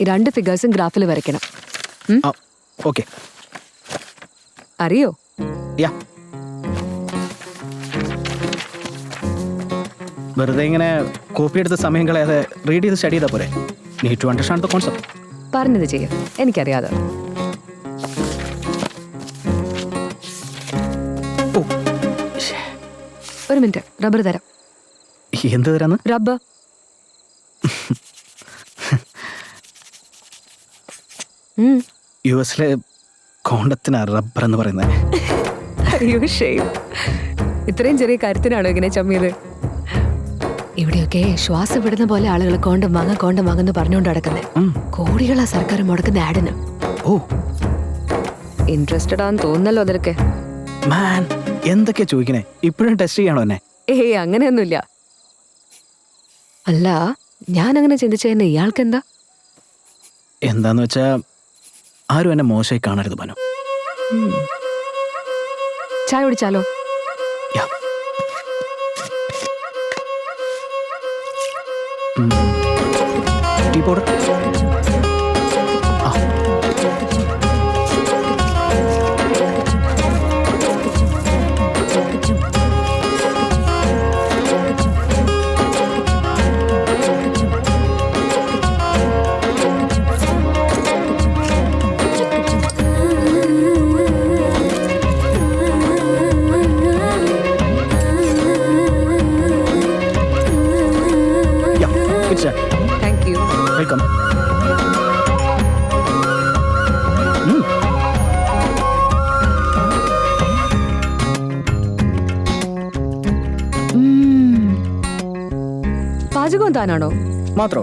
ഈ 2 ഫിഗേഴ്സും ഗ്രാഫിൽ വരയ്ക്കണം. ഓക്കെ. അറിയോ? യാ. വെറുതെ ഇങ്ങനെ കോപ്പി എടുത്ത സമയം കളയാതെ റീഡ് ചെയ്ത് സ്റ്റഡി ചെയ്താൽ പോരെ? Need to understand the concept. പറഞ്ഞത് ചെയ്യും, എനിക്കറിയാതെ. ഒരു മിനിറ്റ്, റബ്ബർ തരാം. എന്ത് തരാന്ന്? റബ്ബർ. US കോണ്ടത്തിനാ റബ്ബർ എന്ന് പറയുന്നത്. അയ്യോ ഷെയ്ം, ഇത്രയും ചെറിയ കാര്യത്തിനാണോ ഇങ്ങനെ ചമ്മിയത്? ഇവിടെയൊക്കെ ശ്വാസം വിടുന്ന പോലെ ആളുകൾ കോണ്ടം വാങ്ങെന്ന് പറഞ്ഞുകൊണ്ട് നടക്കുന്നത്. കോടികളാ സർക്കാർ മുടക്കുന്ന ആഡിന്. ഓ, ഇൻട്രസ്റ്റഡ് ആണെന്ന് തോന്നുന്നല്ലോ അതിലൊക്കെ. മാൻ, എന്തൊക്കെയാ ചോദിക്കണേ? ഇപ്പോഴും ടെസ്റ്റ് ചെയ്യണോ എന്നെ? അങ്ങനെയൊന്നുമില്ല. അല്ല, ഞാൻ അങ്ങനെ ചിന്തിച്ചെന്ന് ഇയാൾക്ക് എന്താ? എന്താന്ന് വെച്ചാ ആരും എന്നെ മോശമായി കാണരുത് മനു. ചായ കുടിച്ചാലോ? Tea powder. Thank you. Welcome. പാചകം താനാണോ? മാത്രോ?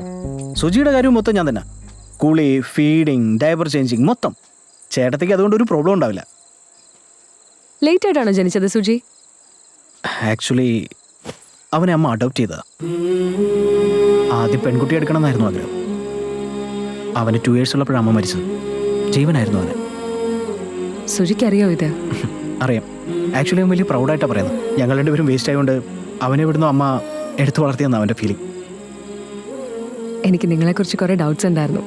സുജിയുടെ കാര്യവും മൊത്തം ഞാൻ തന്നെ. കുളി, ഫീഡിങ്, ഡയപ്പർ ചേഞ്ചിങ് മൊത്തം. ചേട്ടത്തേക്ക് അതുകൊണ്ട് ഒരു പ്രോബ്ലം ഉണ്ടാവില്ല. ലേറ്റ് ആയിട്ടാണോ ജനിച്ചത് സുജി? ആക്ച്വലി അവനെ അമ്മ അഡോപ്റ്റ് ചെയ്തതാ. ആദ്യം പെൺകുട്ടി എടുക്കണമെന്നായിരുന്നു ആഗ്രഹം. അവന് 2 years ഉള്ളപ്പോഴാണ് അമ്മ മരിച്ചത്. ജീവനായിരുന്നു അവന്. സുജിക്ക് അറിയോ ഇത്? അറിയാം. ആക്ച്വലി അവൻ വലിയ പ്രൗഡായിട്ടാണ് പറയുന്നത്. ഞങ്ങൾ രണ്ടുപേരും വേസ്റ്റ് ആയതുകൊണ്ട് അവനെ വിടുന്നു അമ്മ എടുത്തു വളർത്തിയെന്നാണ് അവൻ്റെ ഫീലിംഗ്. എനിക്ക് നിങ്ങളെക്കുറിച്ച് കുറേ ഡൗട്ട്സ് ഉണ്ടായിരുന്നു.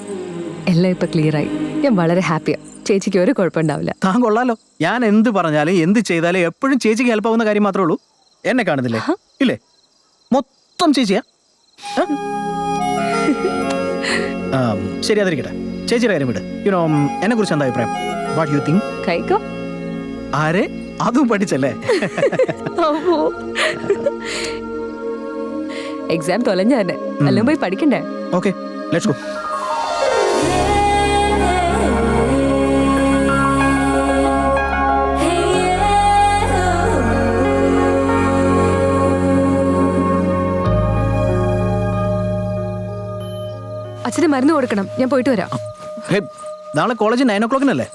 എല്ലാം ഇപ്പം ക്ലിയറായി. ഞാൻ വളരെ ഹാപ്പിയാണ്. ചേച്ചിക്ക് ഒരു കുഴപ്പമുണ്ടാവില്ല. താൻ കൊള്ളാലോ. ഞാൻ എന്ത് പറഞ്ഞാലും എന്ത് ചെയ്താലും എപ്പോഴും ചേച്ചിക്ക് ഹെൽപ്പ് ആവുന്ന കാര്യം മാത്രമേ ഉള്ളൂ. എന്നെ കാണുന്നില്ലേ? ഇല്ലേ? മൊത്തം ചേച്ചിയാ. ശരി, അതിരിക്കട്ടെ. ചേച്ചിയുടെ കാര്യം വിട്. യുനോ, എന്നെ കുറിച്ച് എന്താ അഭിപ്രായം? What you think? കഴിക്കോ? ആരെ? അതും പഠിച്ചല്ലേ? എക്സാം തൊലഞ്ഞ തന്നെ. എല്ലാം പോയി പഠിക്കണ്ടേ? Okay, let's go. അച്ഛന് മരുന്ന് കൊടുക്കണം. ഞാൻ പോയിട്ട് വരാം. നാളെ കോളേജ് 9 o'clock-നല്ലേ?